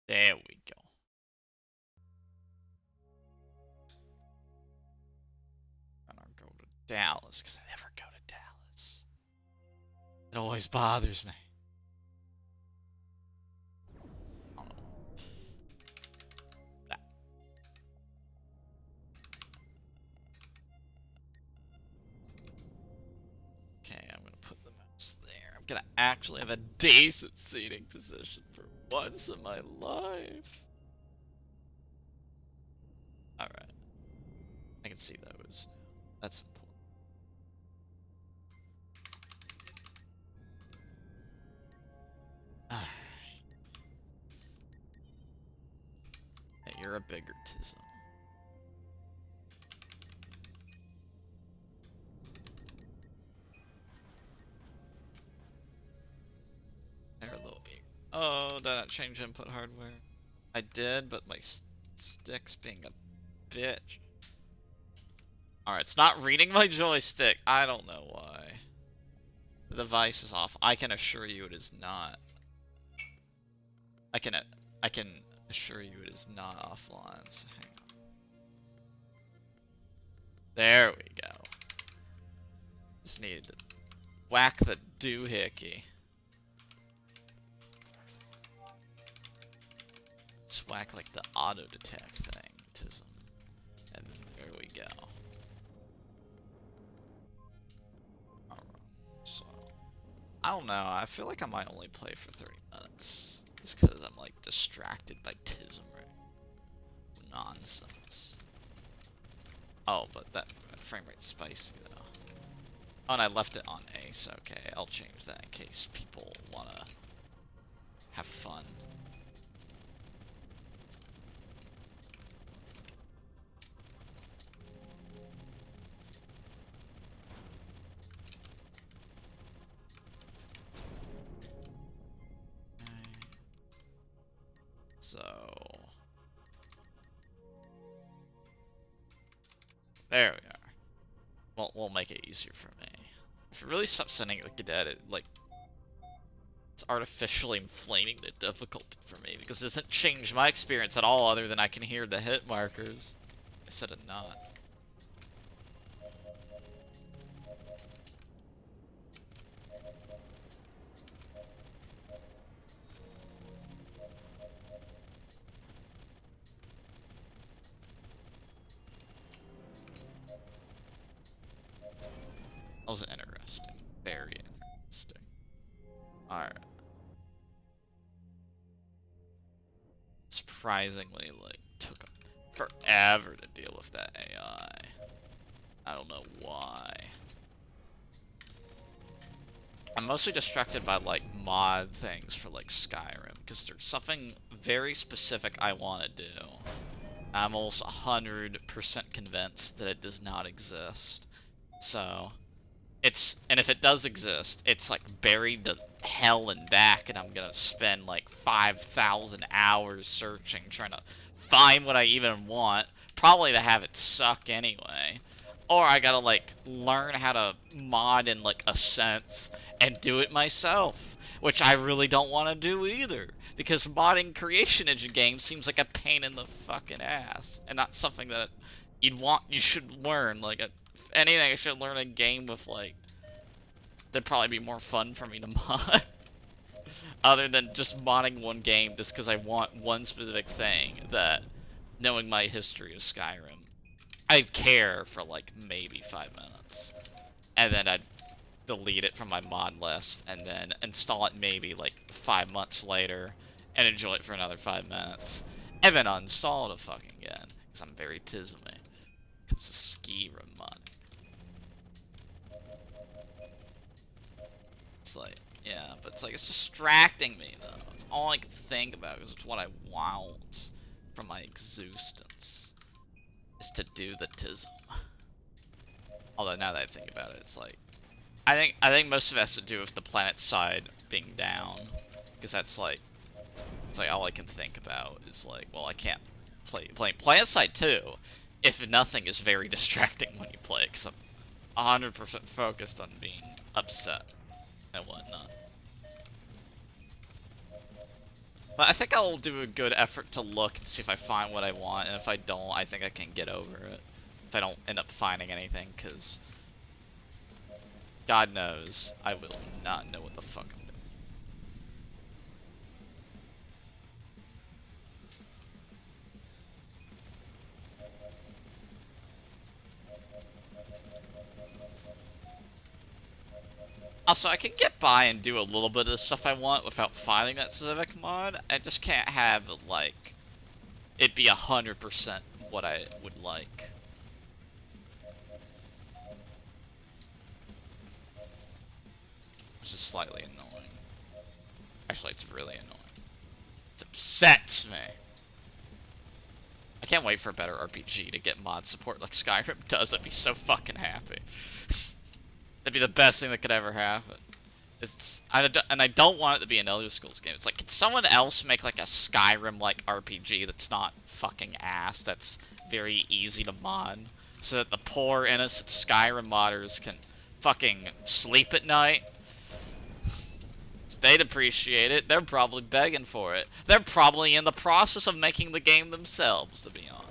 There we go. I don't go to Dallas, because I never go to Dallas. It always bothers me. I don't know. That. Okay, I'm gonna put the mouse there. I'm gonna actually have a decent seating position for once in my life. Alright. I can see those now. That's important. Alright. Hey, you're a bigger tism. They're a little bigger. Oh, did I not change input hardware? I did, but my stick's being a bitch. Alright, it's not reading my joystick. I don't know why. The device is off. I can assure you it is not. I can assure you it is not offline. So hang on. There we go. Just needed to whack the doohickey. Just whack like the auto detect thing. Tism. And there we go. So, I don't know. I feel like I might only play for 30 minutes. Just because I'm like distracted by tism, right? Nonsense. Oh, but that frame rate's spicy though. Oh, and I left it on A, so okay, I'll change that in case people wanna have fun. So there we are. Well, we'll make it easier for me. If you really stop sending it cadet, it like it's artificially inflating the difficulty for me because it doesn't change my experience at all other than I can hear the hit markers instead of not. That was interesting. Very interesting. Alright. Surprisingly, like, took forever to deal with that AI. I don't know why. I'm mostly distracted by, like, mod things for, like, Skyrim, because there's something very specific I want to do. I'm almost 100% convinced that it does not exist. So, and if it does exist, it's like buried to hell and back, and I'm gonna spend like 5,000 hours searching, trying to find what I even want, probably to have it suck anyway. Or I gotta like learn how to mod in like a sense and do it myself, which I really don't want to do either, because modding creation engine games seems like a pain in the fucking ass, and not something that you should learn. Like, if anything, I should learn a game with, like, that'd probably be more fun for me to mod. Other than just modding one game just because I want one specific thing that, knowing my history of Skyrim, I'd care for, like, maybe 5 minutes. And then I'd delete it from my mod list, and then install it maybe, like, 5 months later, and enjoy it for another 5 minutes. And then uninstall it fucking again, because I'm very tismy. It's a Skyrim mod. It's like, yeah, but it's like, it's distracting me, though. It's all I can think about, because it's what I want from my existence, is to do the tism. Although, now that I think about it, it's like, I think most of it has to do with the planet side being down, because that's like, it's like all I can think about is like, well, I can't play planet side too. If nothing, is very distracting when you play it, because I'm 100% focused on being upset and whatnot. But I think I'll do a good effort to look and see if I find what I want, and if I don't, I think I can get over it. If I don't end up finding anything, because God knows I will not know what the fuck I'm doing. Also, I can get by and do a little bit of the stuff I want without finding that specific mod. I just can't have, like, it be 100% what I would like. Which is slightly annoying. Actually, it's really annoying. It upsets me. I can't wait for a better RPG to get mod support like Skyrim does. I'd be so fucking happy. That'd be the best thing that could ever happen. And I don't want it to be an Elder Scrolls game. It's like, can someone else make like a Skyrim-like RPG that's not fucking ass, that's very easy to mod, so that the poor, innocent Skyrim modders can fucking sleep at night? They'd appreciate it. They're probably begging for it. They're probably in the process of making the game themselves, to be honest.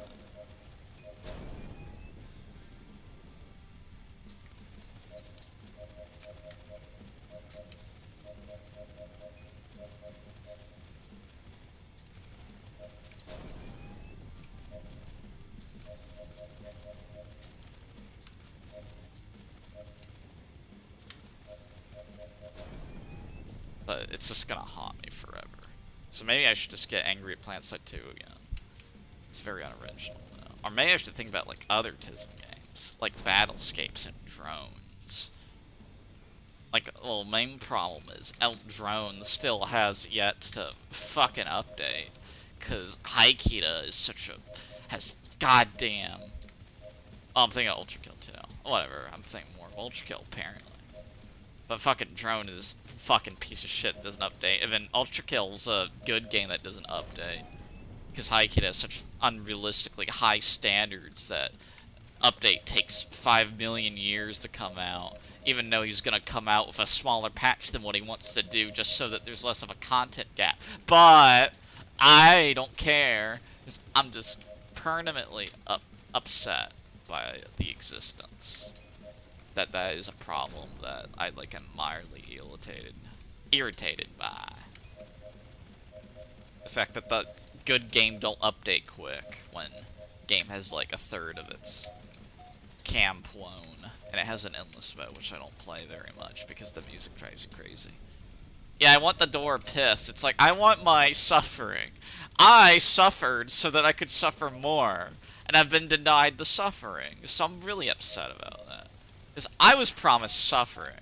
But it's just gonna haunt me forever. So maybe I should just get angry at PlanetSide 2 again. It's very unoriginal, though. Or maybe I should think about, like, other tism games. Like Battlescapes and Drones. Like, well, main problem is Drones still has yet to fucking update. Because Haikita is such a... has goddamn... Oh, I'm thinking Ultra Kill too. Whatever, I'm thinking more of Ultra Kill, apparently. But fucking Drone is fucking piece of shit, doesn't update. Even Ultra Kill's a good game that doesn't update. Because Haikita has such unrealistically high standards that update takes 5 million years to come out. Even though he's gonna come out with a smaller patch than what he wants to do, just so that there's less of a content gap. But I don't care, because I'm just permanently upset by the existence. That is a problem that I, like, am mildly irritated by. The fact that the good game don't update quick when game has, like, a third of its cam blown, and it has an endless mode, which I don't play very much because the music drives you crazy. Yeah, I want the door pissed. It's like, I want my suffering. I suffered so that I could suffer more, and I've been denied the suffering, so I'm really upset about that. Because I was promised suffering.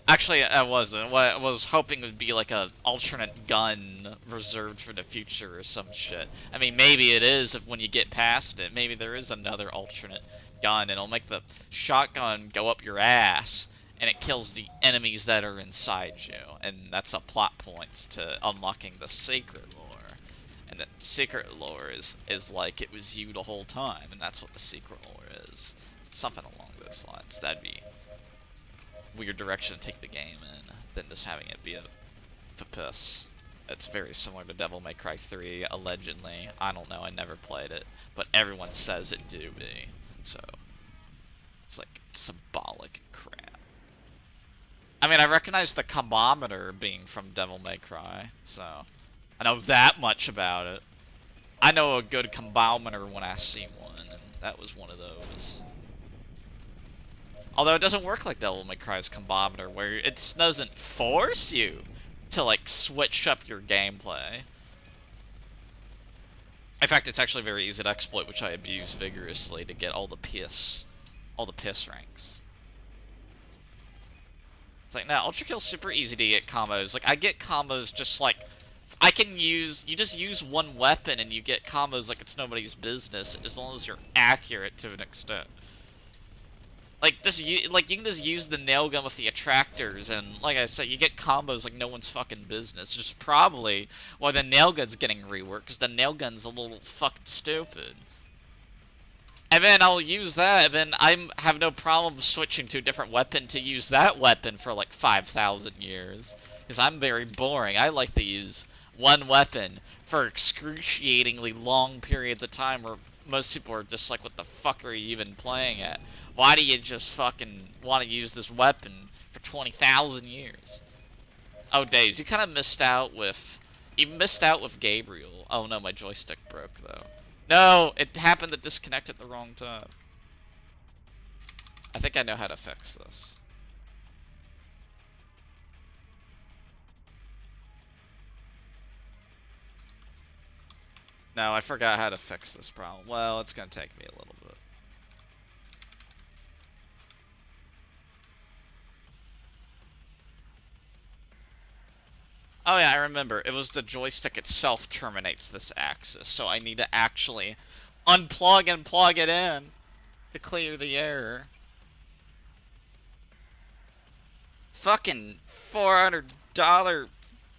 Actually, I wasn't. What I was hoping would be like a alternate gun reserved for the future or some shit. I mean, maybe it is if when you get past it. Maybe there is another alternate gun, and it'll make the shotgun go up your ass, and it kills the enemies that are inside you. And that's a plot point to unlocking the sacred lore. And the secret lore is like it was you the whole time, and that's what the secret lore is. Something along those lines. That'd be a weird direction to take the game in, than just having it be a piss. It's very similar to Devil May Cry 3, allegedly. I don't know, I never played it, but everyone says it do be. So, it's like symbolic crap. I mean, I recognize the combometer being from Devil May Cry, so I know that much about it. I know a good combometer when I see one, and that was one of those. Although it doesn't work like Devil May Cry's combometer, where it doesn't force you to, like, switch up your gameplay. In fact, it's actually very easy to exploit, which I abuse vigorously to get all the piss ranks. It's like, now, Ultra Kill's super easy to get combos. Like, I get combos just like, you just use one weapon and you get combos like it's nobody's business, as long as you're accurate to an extent. Like, you can just use the nail gun with the attractors, and like I said, you get combos like no one's fucking business. Which is probably why the nail gun's getting reworked, because the nail gun's a little fucking stupid. And then I'll use that, and then I have no problem switching to a different weapon to use that weapon for like 5,000 years. Because I'm very boring. I like to use one weapon for excruciatingly long periods of time where most people are just like, what the fuck are you even playing at? Why do you just fucking want to use this weapon for 20,000 years? Oh, Daves, you kind of missed out with... You missed out with Gabriel. Oh no, my joystick broke, though. No, it happened to disconnect at the wrong time. I think I know how to fix this. No, I forgot how to fix this problem. Well, it's gonna take me a little bit. Oh yeah, I remember. It was the joystick itself terminates this axis, so I need to actually unplug and plug it in to clear the error. Fucking $400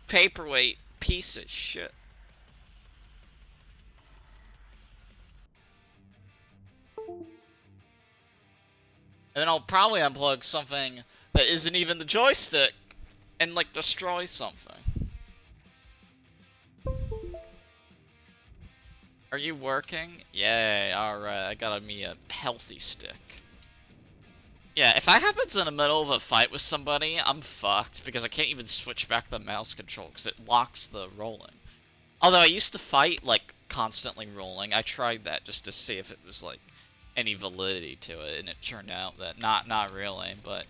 paperweight piece of shit. And then I'll probably unplug something that isn't even the joystick and like destroy something. Are you working? Yay, alright, I got me a healthy stick. Yeah, if I happens in the middle of a fight with somebody, I'm fucked, because I can't even switch back the mouse control, because it locks the rolling. Although I used to fight, like, constantly rolling. I tried that just to see if it was, like, any validity to it, and it turned out that not really, but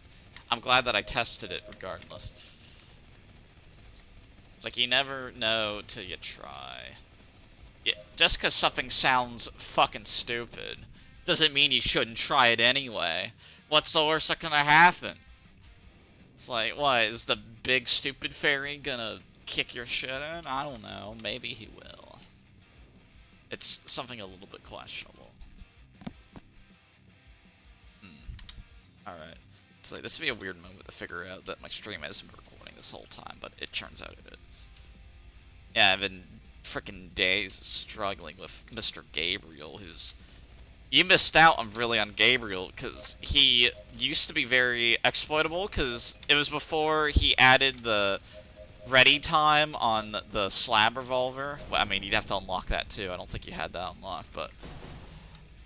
I'm glad that I tested it regardless. It's like, you never know till you try. Yeah, just because something sounds fucking stupid doesn't mean you shouldn't try it anyway. What's the worst that gonna happen? It's like, what, is the big stupid fairy gonna kick your shit in? I don't know. Maybe he will. It's something a little bit questionable. Alright. It's like, this would be a weird moment to figure out that my stream hasn't been recording this whole time, but it turns out it is. Yeah, I've been freaking days struggling with Mr. Gabriel, who's... You missed out on Gabriel, because he used to be very exploitable, because it was before he added the ready time on the slab revolver. Well, I mean, you'd have to unlock that too. I don't think you had that unlocked, but...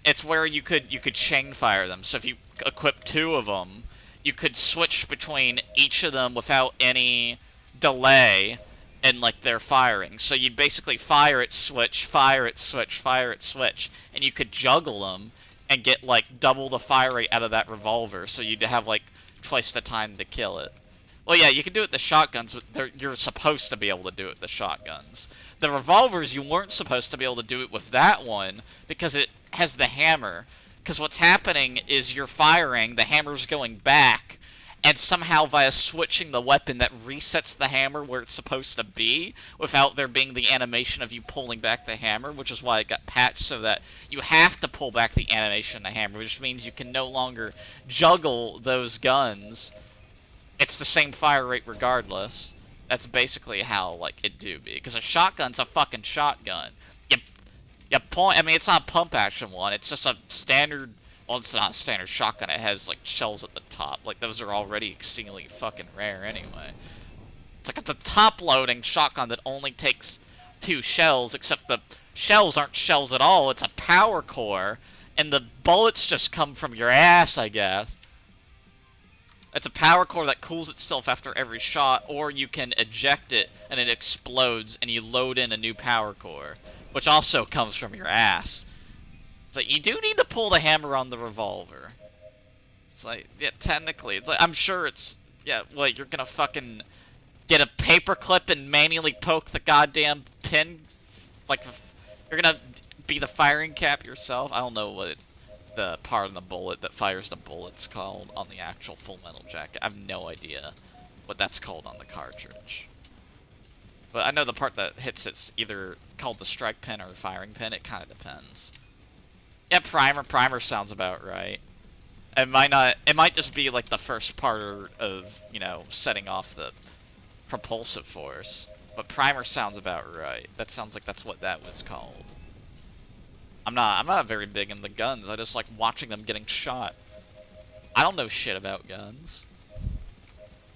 It's where you could chain fire them, so if you equip 2 of them, you could switch between each of them without any delay in, like, their firing. So you'd basically fire it, switch, fire it, switch, fire it, switch, and you could juggle them and get, like, double the fire rate out of that revolver, so you'd have, like, twice the time to kill it. Well, yeah, you can do it with the shotguns, but you're supposed to be able to do it with the shotguns. The revolvers, you weren't supposed to be able to do it with that one, because it has the hammer. Because what's happening is you're firing, the hammer's going back, and somehow via switching the weapon that resets the hammer where it's supposed to be, without there being the animation of you pulling back the hammer, which is why it got patched so that you have to pull back the animation of the hammer, which means you can no longer juggle those guns. It's the same fire rate regardless. That's basically how, like, it do be. Because a shotgun's a fucking shotgun. You point, I mean, it's not a pump action one, it's just a standard, well, it's not a standard shotgun, it has, like, shells at the top. Like, those are already exceedingly fucking rare anyway. It's like, it's a top-loading shotgun that only takes 2 shells, except the shells aren't shells at all, it's a power core, and the bullets just come from your ass, I guess. It's a power core that cools itself after every shot, or you can eject it and it explodes and you load in a new power core, which also comes from your ass. It's like, you do need to pull the hammer on the revolver. It's like, yeah, technically, it's like, I'm sure it's, yeah, what, you're gonna fucking get a paperclip and manually poke the goddamn pin? Like, you're gonna be the firing cap yourself? I don't know what it's... the part of the bullet that fires the bullets called on the actual Full Metal Jacket. I have no idea what that's called on the cartridge. But I know the part that hits it's either called the strike pin or the firing pin. It kind of depends. Yeah, primer sounds about right. It might not. It might just be like the first part of, you know, setting off the propulsive force. But primer sounds about right. That sounds like that's what that was called. I'm not very big into guns. I just like watching them getting shot. I don't know shit about guns.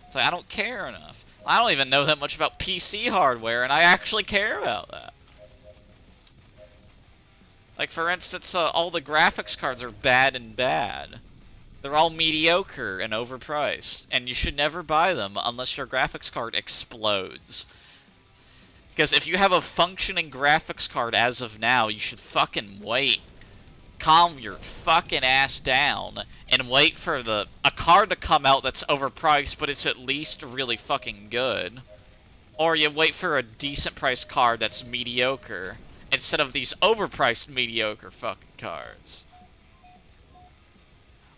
It's like I don't care enough. I don't even know that much about PC hardware, and I actually care about that. Like, for instance, all the graphics cards are bad and bad. They're all mediocre and overpriced, and you should never buy them unless your graphics card explodes. Because if you have a functioning graphics card as of now, you should fucking wait. Calm your fucking ass down and wait for a card to come out that's overpriced, but it's at least really fucking good. Or you wait for a decent priced card that's mediocre, instead of these overpriced mediocre fucking cards.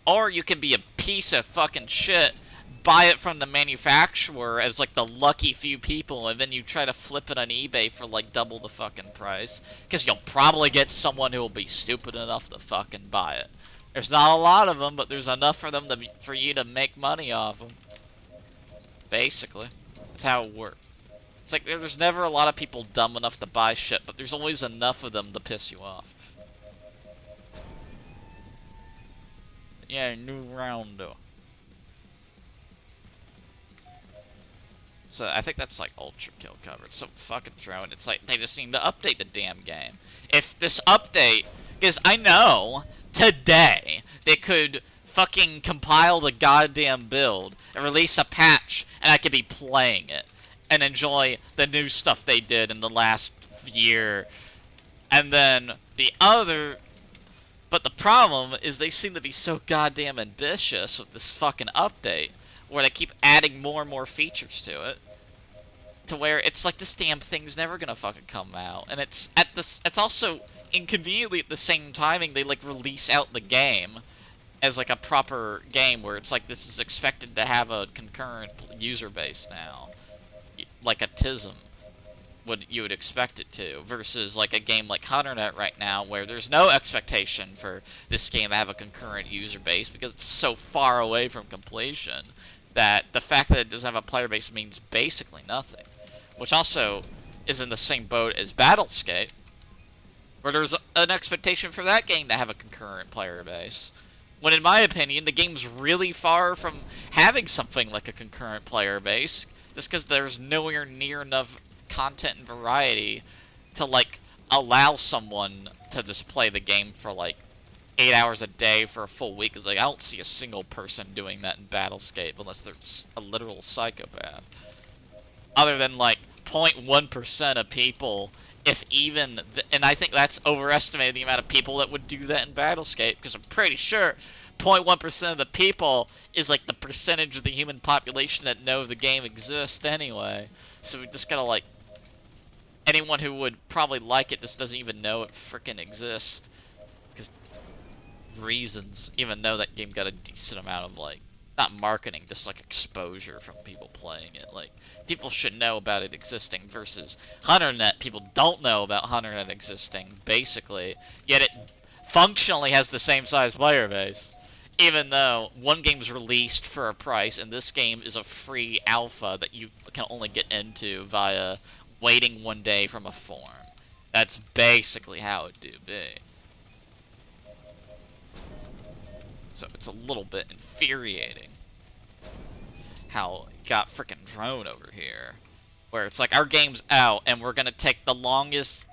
Or you can be a piece of fucking shit, buy it from the manufacturer as like the lucky few people, and then you try to flip it on eBay for like double the fucking price. Because you'll probably get someone who will be stupid enough to fucking buy it. There's not a lot of them, but there's enough for them for you to make money off them. Basically. That's how it works. It's like there's never a lot of people dumb enough to buy shit, but there's always enough of them to piss you off. Yeah, new round though. So I think that's like Ultra Kill cover. It's so fucking thrown. It's like they just need to update the damn game. If this update, because I know today they could fucking compile the goddamn build and release a patch, and I could be playing it and enjoy the new stuff they did in the last year. And then but the problem is they seem to be so goddamn ambitious with this fucking update, where they keep adding more and more features to it, to where it's like this damn thing's never gonna fucking come out. And it's also inconveniently at the same timing they like release out the game as like a proper game, where it's like this is expected to have a concurrent user base now, like a tism you would expect it to, versus like a game like HunterNet right now, where there's no expectation for this game to have a concurrent user base because it's so far away from completion that the fact that it doesn't have a player base means basically nothing. Which also is in the same boat as Battlescape, where there's an expectation for that game to have a concurrent player base, when in my opinion the game's really far from having something like a concurrent player base, just because there's nowhere near enough content and variety to like allow someone to just play the game for like 8 hours a day for a full week. Is like, I don't see a single person doing that in Battlescape unless they're a literal psychopath. Other than like 0.1% of people, if even, and I think that's overestimating the amount of people that would do that in Battlescape, because I'm pretty sure 0.1% of the people is like the percentage of the human population that know the game exists anyway. So we just gotta like, anyone who would probably like it just doesn't even know it frickin' exists. Because reasons, even though that game got a decent amount of like, not marketing, just like exposure from people playing it. Like, people should know about it existing, versus HunterNet, people don't know about HunterNet existing, basically. Yet it functionally has the same size player base. Even though one game's released for a price, and this game is a free alpha that you can only get into via waiting one day from a forum. That's basically how it do be. So it's a little bit infuriating how it got frickin' drone over here. Where it's like, our game's out, and we're gonna take the longest,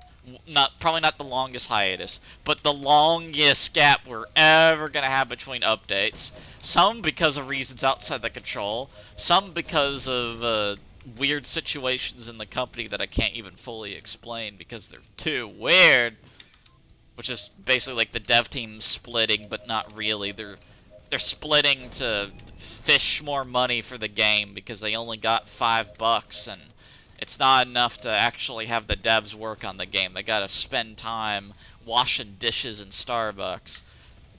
probably not the longest hiatus, but the longest gap we're ever gonna have between updates. Some because of reasons outside the control, some because of weird situations in the company that I can't even fully explain because they're too weird. Which is basically like the dev team splitting, but not really. They're splitting to fish more money for the game because they only got $5, and it's not enough to actually have the devs work on the game. They gotta spend time washing dishes in Starbucks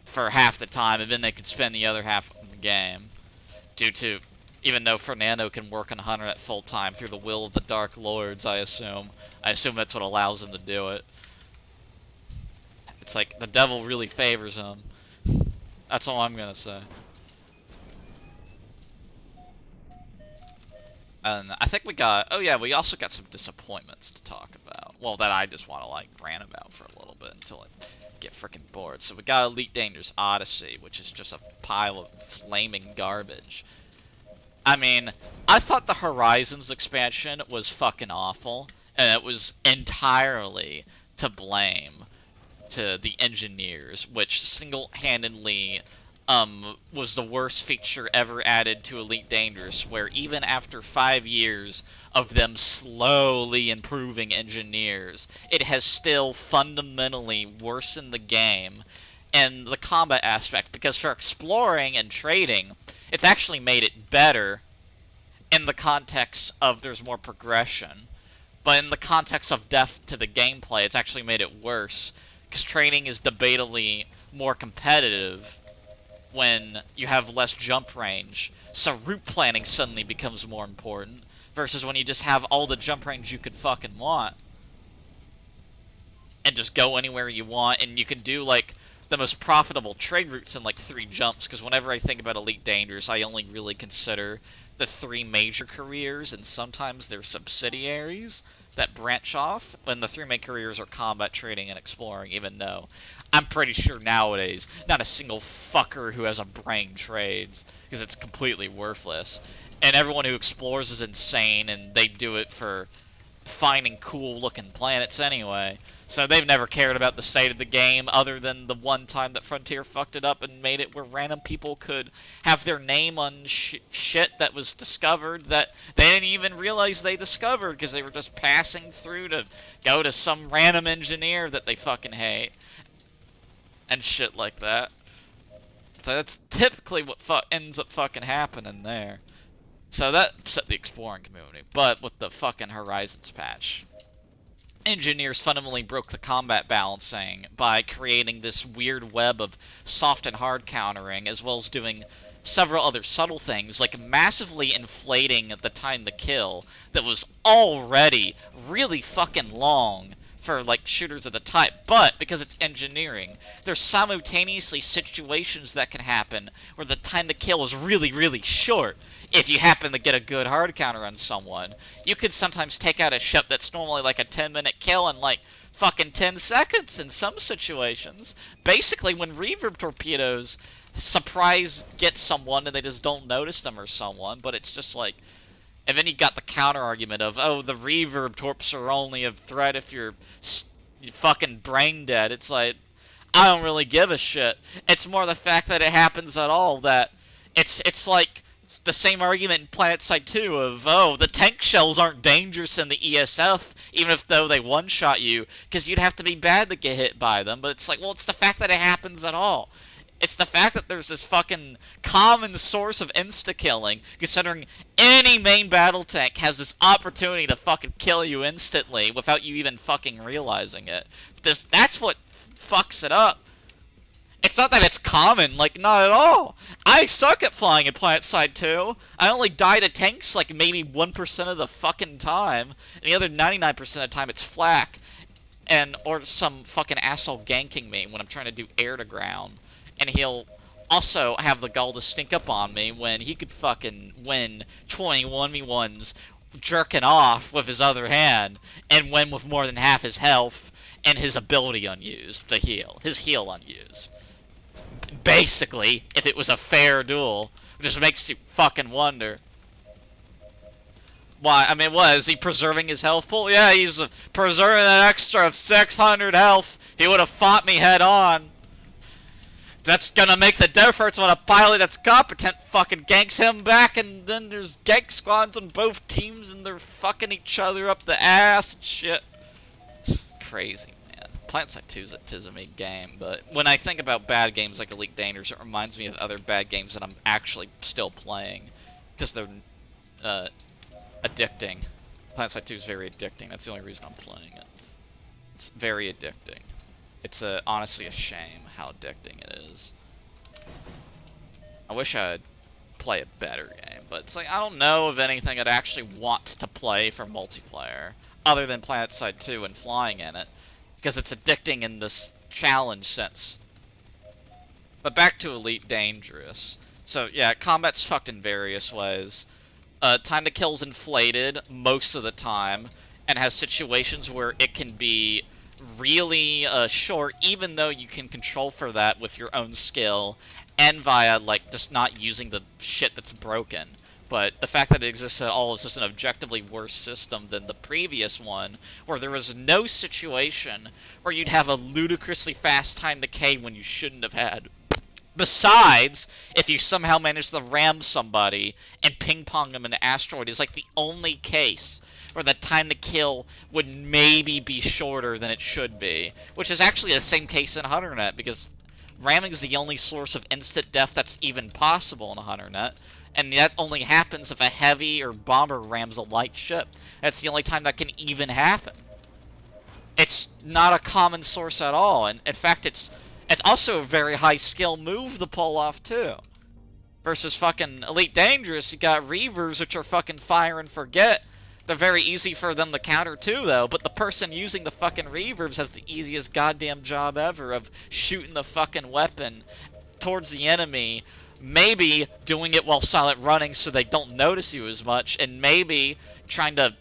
for half the time, and then they can spend the other half on the game. Due to, even though Fernando can work on HunterNet full time through the will of the Dark Lords, I assume. I assume that's what allows him to do it. It's like the devil really favors him. That's all I'm gonna say. And I think we got, oh yeah, we also got some disappointments to talk about. well, that I just want to, like, rant about for a little bit until I get freaking bored. So we got Elite Dangerous Odyssey, which is just a pile of flaming garbage. I mean, I thought the Horizons expansion was fucking awful, and it was entirely to blame to the engineers, which single-handedly was the worst feature ever added to Elite Dangerous, where even after 5 years of them slowly improving engineers, it has still fundamentally worsened the game and the combat aspect, because for exploring and trading, it's actually made it better in the context of there's more progression. But in the context of depth to the gameplay, it's actually made it worse, because trading is debatably more competitive when you have less jump range. So route planning suddenly becomes more important, versus when you just have all the jump range you could fucking want. And just go anywhere you want, and you can do, like, the most profitable trade routes in, like, 3 jumps, because whenever I think about Elite Dangerous, I only really consider the 3 major careers, and sometimes their subsidiaries that branch off, when the 3 main careers are combat, trading, and exploring, even though I'm pretty sure nowadays not a single fucker who has a brain trades, because it's completely worthless. And everyone who explores is insane, and they do it for finding cool-looking planets anyway. So they've never cared about the state of the game, other than the one time that Frontier fucked it up and made it where random people could have their name on shit that was discovered that they didn't even realize they discovered, because they were just passing through to go to some random engineer that they fucking hate. And shit like that. So that's typically what ends up fucking happening there. So that upset the exploring community. But with the fucking Horizons patch, engineers fundamentally broke the combat balancing by creating this weird web of soft and hard countering, as well as doing several other subtle things, like massively inflating the time to kill that was already really fucking long for, like, shooters of the type. But because it's engineering, there's simultaneously situations that can happen where the time to kill is really, really short. If you happen to get a good hard counter on someone, you could sometimes take out a ship that's normally like a 10-minute kill in, like, fucking 10 seconds in some situations. Basically, when reverb torpedoes surprise get someone and they just don't notice them or someone, but it's just like... And then you got the counter argument of, oh, the reverb torps are only a threat if you're fucking brain dead. It's like, I don't really give a shit. It's more the fact that it happens at all, that it's like the same argument in PlanetSide 2 of, oh, the tank shells aren't dangerous in the ESF, even if though they one-shot you, because you'd have to be bad to get hit by them. But it's like, well, it's the fact that it happens at all. It's the fact that there's this fucking common source of insta-killing, considering any main battle tank has this opportunity to fucking kill you instantly without you even fucking realizing it. That's what fucks it up. It's not that it's common, like, not at all. I suck at flying in PlanetSide 2. I only die to tanks, like, maybe 1% of the fucking time. And the other 99% of the time, it's flak. Or some fucking asshole ganking me when I'm trying to do air-to-ground. And he'll also have the gall to stink up on me when he could fucking win 21v1s jerking off with his other hand, and win with more than half his health and his ability unused to heal. His heal unused. Basically, if it was a fair duel, it just makes you fucking wonder. Why, I mean, what, is he preserving his health pool? Yeah, he's preserving an extra of 600 health. If he would have fought me head on, that's gonna make the difference when a pilot that's competent fucking ganks him back, and then there's gank squads on both teams, and they're fucking each other up the ass and shit. It's crazy, man. PlanetSide 2 is a tism game, but when I think about bad games like Elite Dangerous, it reminds me of other bad games that I'm actually still playing, because they're addicting. PlanetSide 2 is very addicting. That's the only reason I'm playing it. It's very addicting. It's honestly a shame how addicting it is. I wish I'd play a better game, but it's like, I don't know of anything I'd actually want to play for multiplayer, other than PlanetSide 2 and flying in it, because it's addicting in this challenge sense. But back to Elite Dangerous. So, yeah, combat's fucked in various ways. Time to kill's inflated most of the time, and has situations where it can be really short, even though you can control for that with your own skill and via, like, just not using the shit that's broken. But the fact that it exists at all is just an objectively worse system than the previous one, where there was no situation where you'd have a ludicrously fast time decay when you shouldn't have had. Besides, if you somehow manage to ram somebody and ping-pong them in an asteroid is like the only case where the time to kill would maybe be shorter than it should be. Which is actually the same case in HunterNet, because ramming is the only source of instant death that's even possible in HunterNet. And that only happens if a heavy or bomber rams a light ship. That's the only time that can even happen. It's not a common source at all, and in fact it's also a very high skill move to pull off too. Versus fucking Elite Dangerous, you got Reavers, which are fucking fire and forget. They're very easy for them to counter too, though, but the person using the fucking Reavers has the easiest goddamn job ever of shooting the fucking weapon towards the enemy, maybe doing it while silent running so they don't notice you as much, and maybe trying to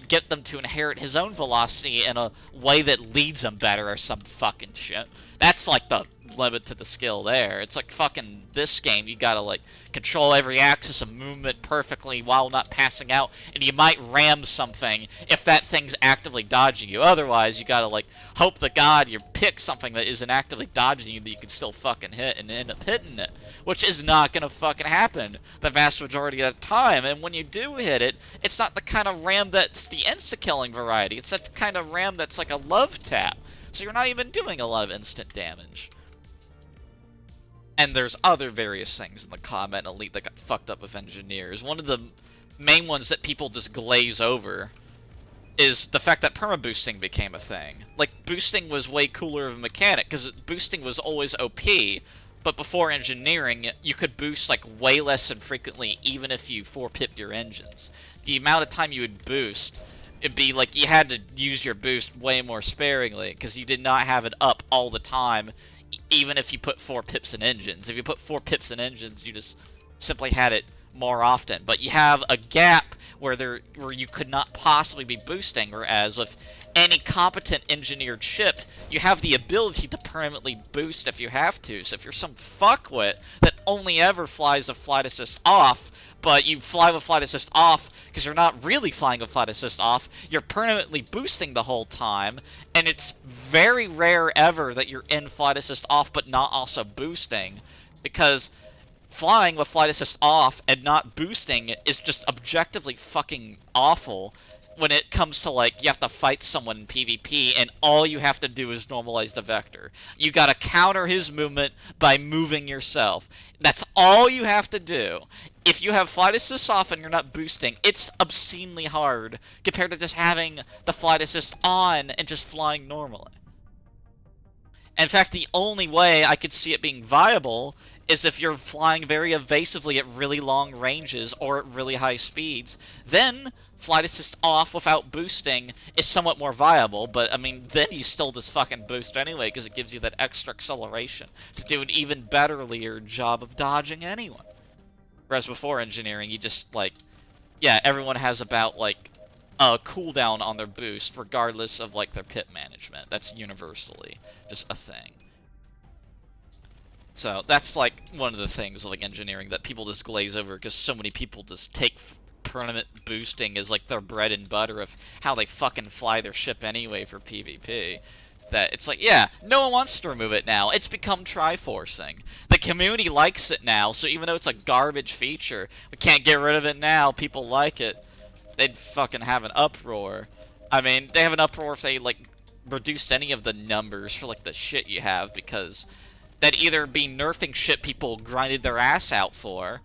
get them to inherit his own velocity in a way that leads him better or some fucking shit. That's like the limit to the skill there. It's like fucking this game, you gotta like control every axis of movement perfectly while not passing out, and you might ram something if that thing's actively dodging you. Otherwise, you gotta like hope to God you pick something that isn't actively dodging you that you can still fucking hit and end up hitting it, which is not gonna fucking happen the vast majority of the time. And when you do hit it, it's not the kind of ram that's the insta-killing variety. It's that kind of ram that's like a love tap. So you're not even doing a lot of instant damage. And there's other various things in the combat elite that got fucked up with engineers. One of the main ones that people just glaze over is the fact that perma-boosting became a thing. Like, boosting was way cooler of a mechanic, because boosting was always OP, but before engineering, you could boost, like, way less infrequently, even if you 4-pipped your engines. The amount of time you would boost, it'd be like you had to use your boost way more sparingly, because you did not have it up all the time, even if you put 4 pips in engines. If you put 4 pips in engines, you just simply had it more often. But you have a gap where you could not possibly be boosting, whereas with any competent engineered ship, you have the ability to permanently boost if you have to. So if you're some fuckwit that only ever flies a flight assist off, but you fly with flight assist off because you're not really flying with flight assist off, you're permanently boosting the whole time, and it's very rare ever that you're in flight assist off but not also boosting, because flying with flight assist off and not boosting is just objectively fucking awful when it comes to, like, you have to fight someone in PvP and all you have to do is normalize the vector. You gotta counter his movement by moving yourself. That's all you have to do. If you have flight assist off and you're not boosting, it's obscenely hard compared to just having the flight assist on and just flying normally. In fact, the only way I could see it being viable is if you're flying very evasively at really long ranges or at really high speeds. Then flight assist off without boosting is somewhat more viable, but I mean, then you still just fucking boost anyway because it gives you that extra acceleration to do an even betterlier job of dodging anyway. Whereas before engineering, you just, like, yeah, everyone has about, like, a cooldown on their boost regardless of, like, their pit management. That's universally just a thing. So that's, like, one of the things of, like, engineering that people just glaze over because so many people just take permanent boosting as, like, their bread and butter of how they fucking fly their ship anyway for PvP. That it's like, yeah, no one wants to remove it now. It's become Triforcing. The community likes it now, so even though it's a garbage feature, we can't get rid of it now, people like it, they'd fucking have an uproar. I mean, they have an uproar if they, like, reduced any of the numbers for, like, the shit you have, because that'd either be nerfing shit people grinded their ass out for,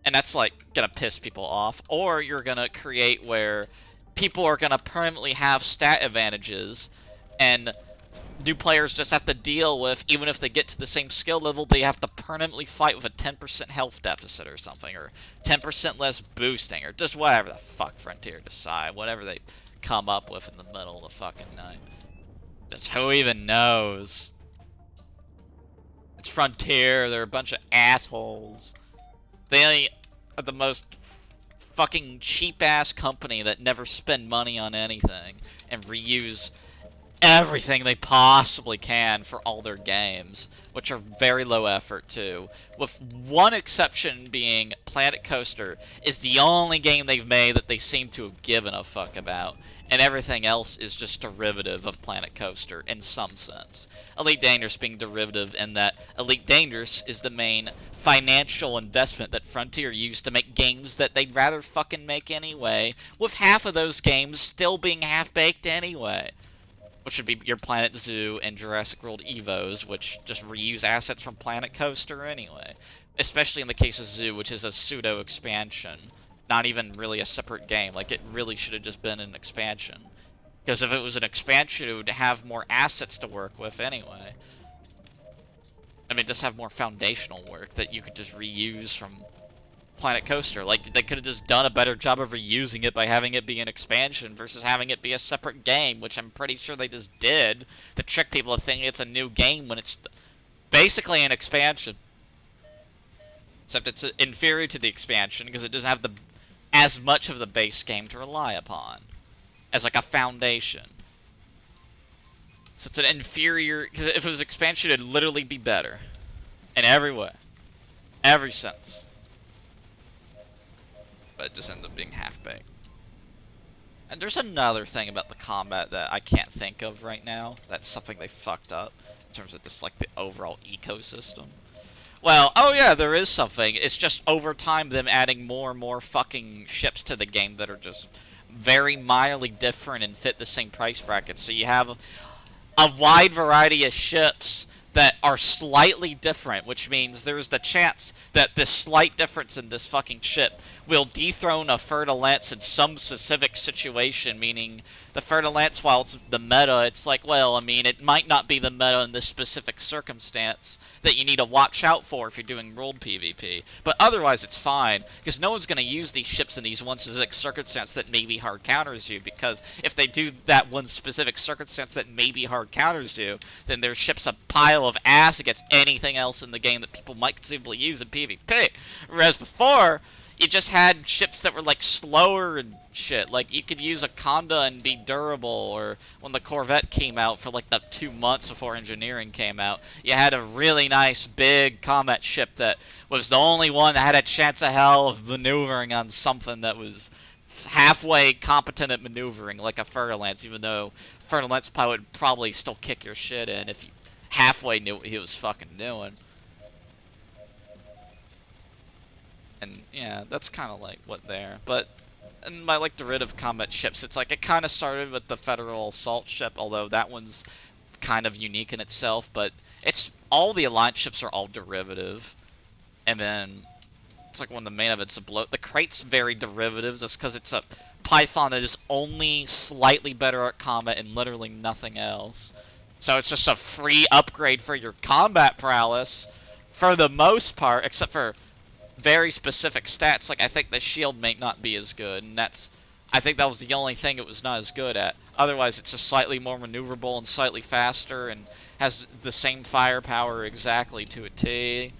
and that's, like, gonna piss people off, or you're gonna create where people are gonna permanently have stat advantages, and new players just have to deal with, even if they get to the same skill level, they have to permanently fight with a 10% health deficit or something, or 10% less boosting, or just whatever the fuck Frontier decide, whatever they come up with in the middle of the fucking night. Just who even knows? It's Frontier, they're a bunch of assholes. They are the most fucking cheap-ass company that never spend money on anything and reuse everything they possibly can for all their games, which are very low effort too. With one exception being Planet Coaster is the only game they've made that they seem to have given a fuck about, and everything else is just derivative of Planet Coaster in some sense. Elite Dangerous being derivative in that Elite Dangerous is the main financial investment that Frontier used to make games that they'd rather fucking make anyway, with half of those games still being half-baked anyway. Which would be your Planet Zoo and Jurassic World Evos, which just reuse assets from Planet Coaster anyway. Especially in the case of Zoo, which is a pseudo-expansion. Not even really a separate game. Like, it really should have just been an expansion. Because if it was an expansion, it would have more assets to work with anyway. I mean, just have more foundational work that you could just reuse from Planet Coaster. Like, they could have just done a better job of reusing it by having it be an expansion versus having it be a separate game, which I'm pretty sure they just did to trick people to think it's a new game when it's basically an expansion. Except it's inferior to the expansion because it doesn't have as much of the base game to rely upon as like a foundation. So it's an inferior, because if it was expansion, it'd literally be better in every way, every sense. But it just ended up being half-baked. And there's another thing about the combat that I can't think of right now. That's something they fucked up in terms of just like the overall ecosystem. Well, oh yeah, there is something. It's just over time them adding more and more fucking ships to the game that are just very mildly different and fit the same price bracket. So you have a wide variety of ships that are slightly different, which means there's the chance that this slight difference in this fucking ship will dethrone a Fer-de-Lance in some specific situation, meaning the Fer-de-Lance, while it's the meta, it's like, well, I mean, it might not be the meta in this specific circumstance that you need to watch out for if you're doing world PvP. But otherwise, it's fine, because no one's going to use these ships in these one specific circumstance that maybe hard counters you, because if they do that one specific circumstance that maybe hard counters you, then their ship's a pile of ass against anything else in the game that people might conceivably use in PvP. Whereas before, you just had ships that were like slower and shit. Like you could use a Conda and be durable, or when the Corvette came out for like the 2 months before engineering came out, you had a really nice big combat ship that was the only one that had a chance of hell of maneuvering on something that was halfway competent at maneuvering, like a Fer-de-Lance, even though Fer-de-Lance pilot would probably still kick your shit in if you halfway knew what he was fucking doing. And yeah, that's kind of like what there. But in my like derivative combat ships, it's like it kind of started with the Federal Assault ship, although that one's kind of unique in itself. But it's all the Alliance ships are all derivative, and then it's like one of the main events of bloat. The Crate's very derivative, just because it's a Python that is only slightly better at combat and literally nothing else. So it's just a free upgrade for your combat prowess, for the most part, except for very specific stats. Like I think the shield may not be as good, and I think that was the only thing it was not as good at. Otherwise, it's just slightly more maneuverable and slightly faster, and has the same firepower exactly to a T.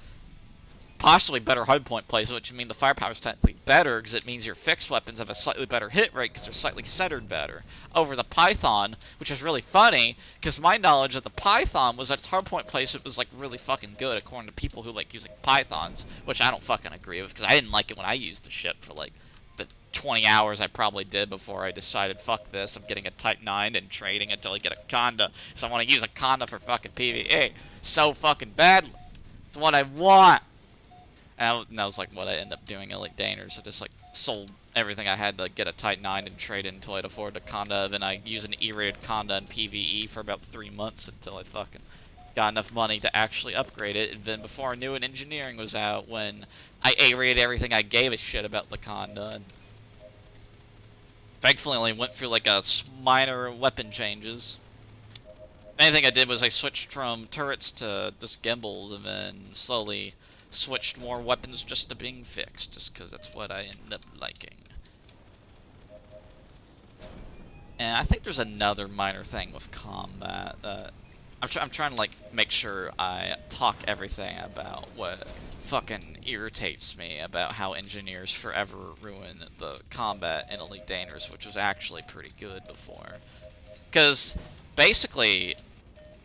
Possibly better hardpoint plays, which means the firepower is technically better, because it means your fixed weapons have a slightly better hit rate, because they're slightly centered better. Over the Python, which is really funny, because my knowledge of the Python was that its hardpoint placement was like really fucking good, according to people who like using Pythons, which I don't fucking agree with, because I didn't like it when I used the ship for like the 20 hours I probably did before I decided, fuck this, I'm getting a Type 9 and trading until I get a Conda, so I want to use a Conda for fucking PvE so fucking badly. It's what I want. And that was like what I ended up doing at Elite Dangerous. I just like sold everything I had to get a Type 9 and trade it until I'd afford a Conda. Then I used an E-rated Conda in PvE for about 3 months until I fucking got enough money to actually upgrade it. And then before I knew it, engineering was out when I A-rated everything I gave a shit about the Conda. And thankfully, I only went through like a minor weapon changes. Anything I did was I switched from turrets to just gimbals, and then slowly switched more weapons just to being fixed, just because that's what I ended up liking. And I think there's another minor thing with combat that I'm trying to, like, make sure I talk everything about what fucking irritates me about how engineers forever ruin the combat in Elite Dangerous, which was actually pretty good before. Because, basically,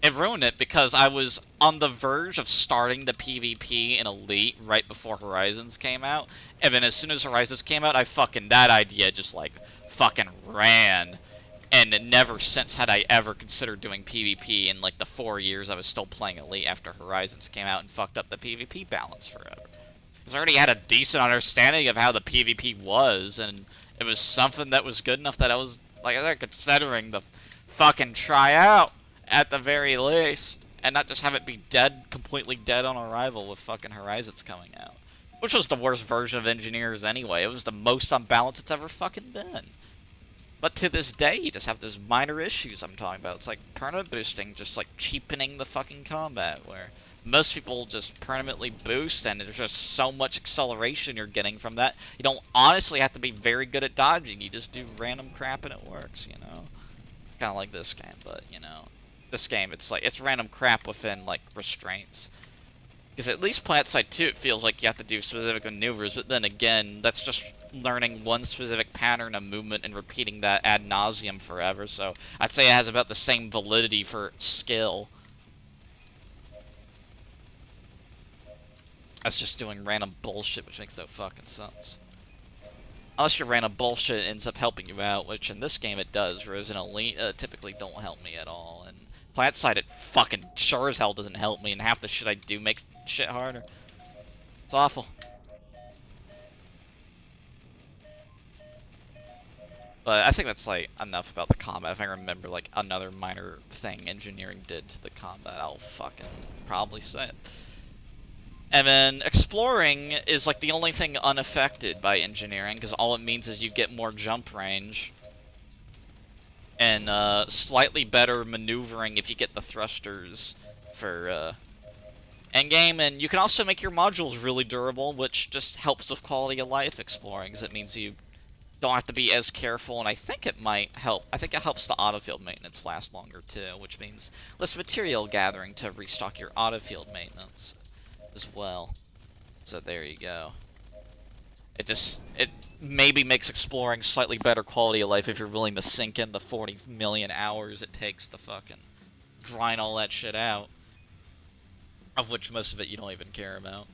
it ruined it because I was on the verge of starting the PvP in Elite right before Horizons came out, and then as soon as Horizons came out, that idea just, like, fucking ran. And never since had I ever considered doing PvP in, like, the 4 years I was still playing Elite after Horizons came out and fucked up the PvP balance forever. Because I already had a decent understanding of how the PvP was, and it was something that was good enough that I was, like I said, considering the fucking try out at the very least, and not just have it be dead, completely dead on arrival with fucking Horizons coming out. Which was the worst version of Engineers anyway. It was the most unbalanced it's ever fucking been. But to this day, you just have those minor issues I'm talking about. It's like permanent boosting, just like cheapening the fucking combat, where most people just permanently boost, and there's just so much acceleration you're getting from that. You don't honestly have to be very good at dodging. You just do random crap and it works, you know? Kind of like this game, but, you know, this game, it's like, it's random crap within, like, restraints. Because at least PlanetSide 2, it feels like you have to do specific maneuvers, but then again, that's just learning one specific pattern of movement and repeating that ad nauseum forever, so I'd say it has about the same validity for skill. That's just doing random bullshit, which makes no fucking sense. Unless your random bullshit ends up helping you out, which in this game it does, whereas in Elite, typically don't help me at all. And PlanetSide, it fucking sure as hell doesn't help me, and half the shit I do makes shit harder. It's awful. But I think that's, like, enough about the combat. If I remember, like, another minor thing engineering did to the combat, I'll fucking probably say it. And then exploring is, like, the only thing unaffected by engineering, because all it means is you get more jump range. And, slightly better maneuvering if you get the thrusters for, endgame. And you can also make your modules really durable, which just helps with quality of life exploring, because it means you don't have to be as careful, and I think it might help. I think it helps the autofield maintenance last longer, too, which means less material gathering to restock your autofield maintenance as well. So there you go. It maybe makes exploring slightly better quality of life if you're willing to sink in the 40 million hours it takes to fucking grind all that shit out. Of which most of it you don't even care about.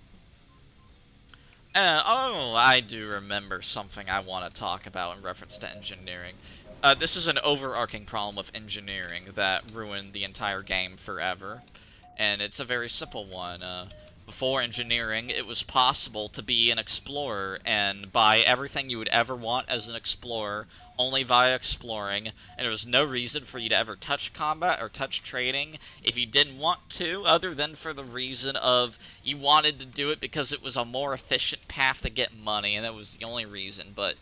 Oh, I do remember something I want to talk about in reference to engineering. This is an overarching problem with engineering that ruined the entire game forever. And it's a very simple one. Before engineering, it was possible to be an explorer and buy everything you would ever want as an explorer only via exploring, and there was no reason for you to ever touch combat or touch trading if you didn't want to, other than for the reason of you wanted to do it because it was a more efficient path to get money, and that was the only reason. But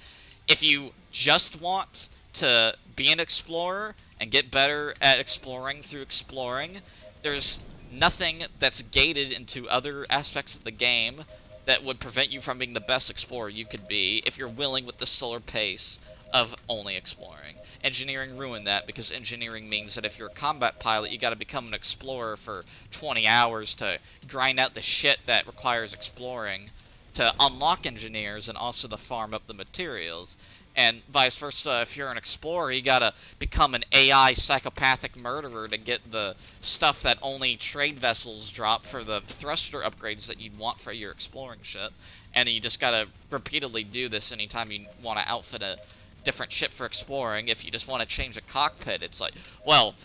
if you just want to be an explorer and get better at exploring through exploring, there's nothing that's gated into other aspects of the game that would prevent you from being the best explorer you could be if you're willing with the slower pace of only exploring. Engineering ruined that because engineering means that if you're a combat pilot, you gotta become an explorer for 20 hours to grind out the shit that requires exploring to unlock engineers and also to farm up the materials. And vice versa, if you're an explorer, you gotta become an AI psychopathic murderer to get the stuff that only trade vessels drop for the thruster upgrades that you'd want for your exploring ship. And you just gotta repeatedly do this anytime you want to outfit a different ship for exploring. If you just want to change a cockpit, it's like, well,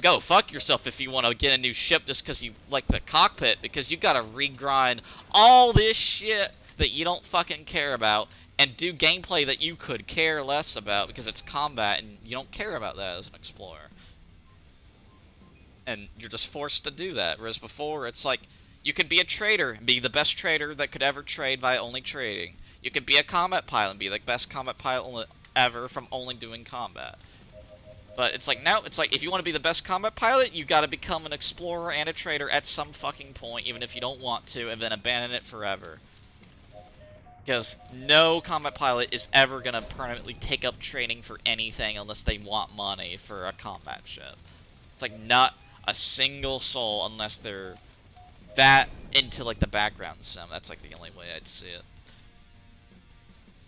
go fuck yourself if you want to get a new ship just because you like the cockpit, because you gotta regrind all this shit that you don't fucking care about and do gameplay that you could care less about because it's combat and you don't care about that as an explorer. And you're just forced to do that. Whereas before, it's like, you could be a trader and be the best trader that could ever trade by only trading. You could be a combat pilot and be the best combat pilot ever from only doing combat. But it's like, now, it's like, if you want to be the best combat pilot, you gotta become an explorer and a trader at some fucking point, even if you don't want to, and then abandon it forever. Because no combat pilot is ever going to permanently take up training for anything unless they want money for a combat ship. It's like not a single soul unless they're that into like the background sim. That's like the only way I'd see it.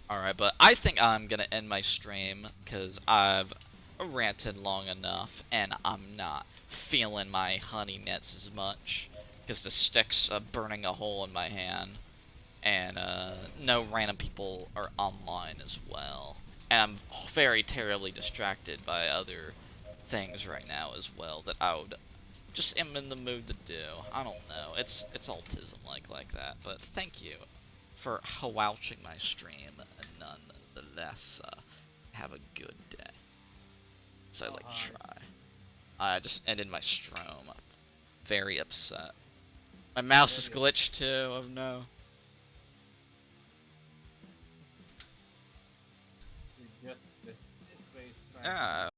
Alright, but I think I'm gonna end my stream because I've ranted long enough and I'm not feeling my honey nets as much because the stick's burning a hole in my hand, and no random people are online as well. And I'm very terribly distracted by other things right now as well that I would just am in the mood to do. I don't know. It's autism like that. But thank you for watching my stream, and nonetheless, have a good day. So I like try. I just ended my stroom. Very upset. My mouse is glitched too. Oh no. You just this face right Yeah.